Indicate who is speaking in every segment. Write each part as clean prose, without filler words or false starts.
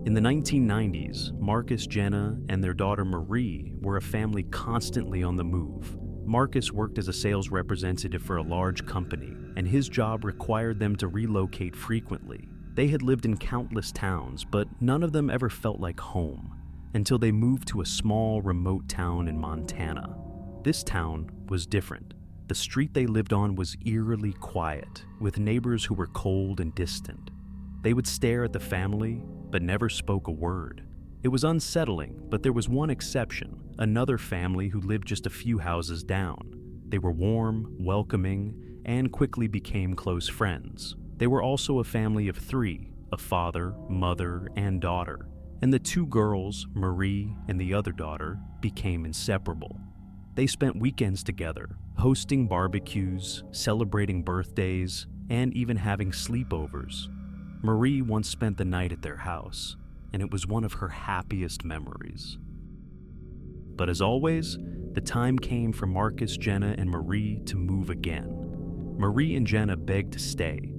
Speaker 1: In the 1990s, Marcus, Jenna, and their daughter Marie were a family constantly on the move. Marcus worked as a sales representative for a large company, and his job required them to relocate frequently. They had lived in countless towns, but none of them ever felt like home, until they moved to a small, remote town in Montana. This town was different. The street they lived on was eerily quiet, with neighbors who were cold and distant. They would stare at the family, but never spoke a word. It was unsettling, but there was one exception, another family who lived just a few houses down. They were warm, welcoming, and quickly became close friends. They were also a family of three, a father, mother, and daughter. And the two girls, Marie and the other daughter, became inseparable. They spent weekends together, hosting barbecues, celebrating birthdays, and even having sleepovers. Marie once spent the night at their house, and it was one of her happiest memories. But as always, the time came for Marcus, Jenna, and Marie to move again. Marie and Jenna begged to stay.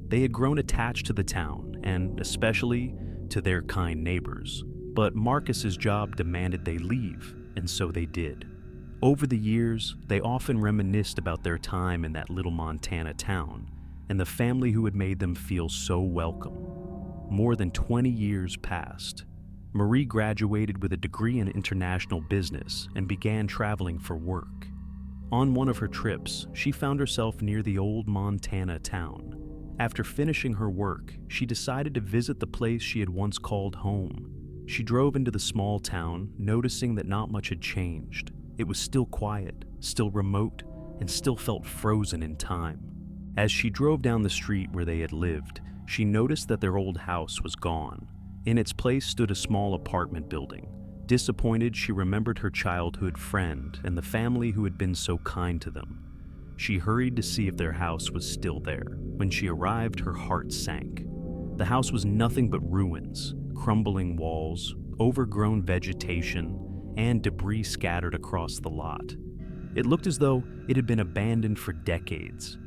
Speaker 1: They had grown attached to the town, and especially to their kind neighbors. But Marcus's job demanded they leave, and so they did. Over the years, they often reminisced about their time in that little Montana town, and the family who had made them feel so welcome. More than 20 years passed. Marie graduated with a degree in international business and began traveling for work. On one of her trips, she found herself near the old Montana town. After finishing her work, she decided to visit the place she had once called home. She drove into the small town, noticing that not much had changed. It was still quiet, still remote, and still felt frozen in time. As she drove down the street where they had lived, she noticed that their old house was gone. In its place stood a small apartment building. Disappointed, she remembered her childhood friend and the family who had been so kind to them. She hurried to see if their house was still there. When she arrived, her heart sank. The house was nothing but ruins, crumbling walls, overgrown vegetation, and debris scattered across the lot. It looked as though it had been abandoned for decades.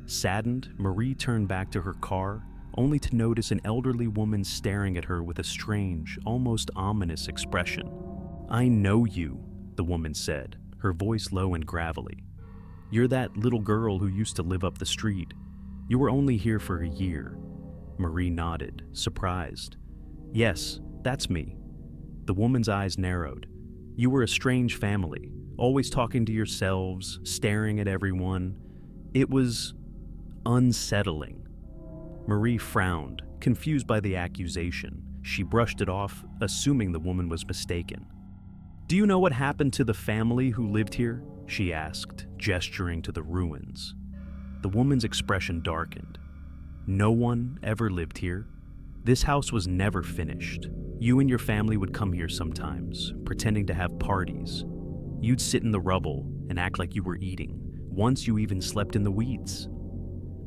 Speaker 1: Saddened, Marie turned back to her car, only to notice an elderly woman staring at her with a strange, almost ominous expression. "I know you," the woman said, her voice low and gravelly. "You're that little girl who used to live up the street. You were only here for a year." Marie nodded, surprised. "Yes, that's me." The woman's eyes narrowed. "You were a strange family, always talking to yourselves, staring at everyone. It was unsettling." Marie frowned, confused by the accusation. She brushed it off, assuming the woman was mistaken. "Do you know what happened to the family who lived here?" she asked, gesturing to the ruins. The woman's expression darkened. "No one ever lived here. This house was never finished. You and your family would come here sometimes, pretending to have parties. You'd sit in the rubble and act like you were eating. Once you even slept in the weeds."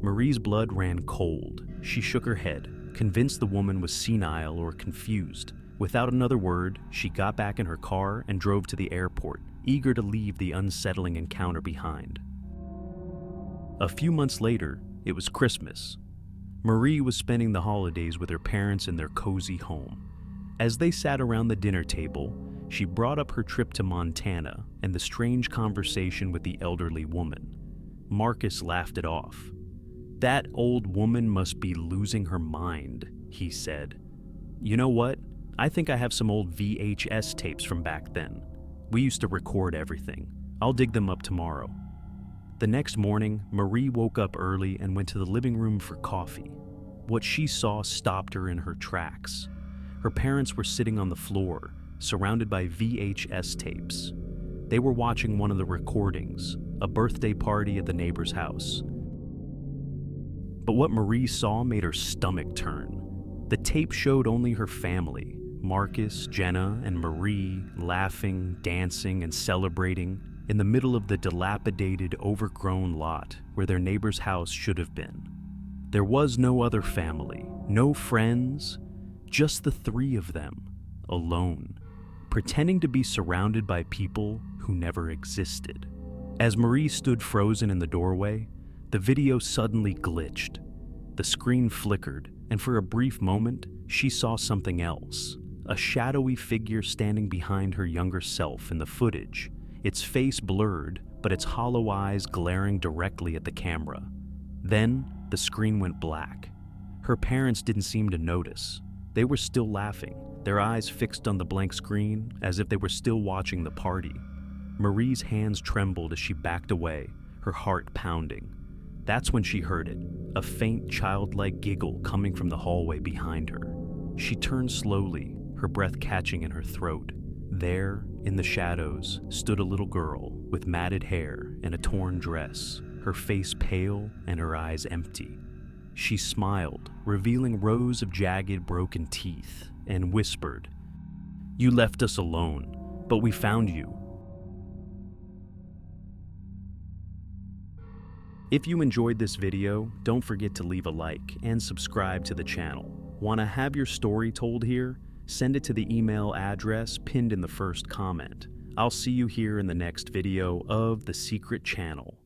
Speaker 1: Marie's blood ran cold. She shook her head, convinced the woman was senile or confused. Without another word, she got back in her car and drove to the airport, eager to leave the unsettling encounter behind. A few months later, it was Christmas. Marie was spending the holidays with her parents in their cozy home. As they sat around the dinner table, she brought up her trip to Montana and the strange conversation with the elderly woman. Marcus laughed it off. "That old woman must be losing her mind," he said. "You know what? I think I have some old VHS tapes from back then. We used to record everything. I'll dig them up tomorrow." The next morning, Marie woke up early and went to the living room for coffee. What she saw stopped her in her tracks. Her parents were sitting on the floor, surrounded by VHS tapes. They were watching one of the recordings, a birthday party at the neighbor's house. But what Marie saw made her stomach turn. The tape showed only her family, Marcus, Jenna, and Marie, laughing, dancing, and celebrating in the middle of the dilapidated, overgrown lot where their neighbor's house should have been. There was no other family, no friends, just the three of them, alone, pretending to be surrounded by people who never existed. As Marie stood frozen in the doorway, the video suddenly glitched. The screen flickered, and for a brief moment, she saw something else. A shadowy figure standing behind her younger self in the footage, its face blurred, but its hollow eyes glaring directly at the camera. Then, the screen went black. Her parents didn't seem to notice. They were still laughing, their eyes fixed on the blank screen as if they were still watching the party. Marie's hands trembled as she backed away, her heart pounding. That's when she heard it, a faint childlike giggle coming from the hallway behind her. She turned slowly, her breath catching in her throat. There, in the shadows, stood a little girl with matted hair and a torn dress, her face pale and her eyes empty. She smiled, revealing rows of jagged, broken teeth, and whispered, "You left us alone, but we found you." If you enjoyed this video, don't forget to leave a like and subscribe to the channel. Want to have your story told here? Send it to the email address pinned in the first comment. I'll see you here in the next video of The Secret Channel.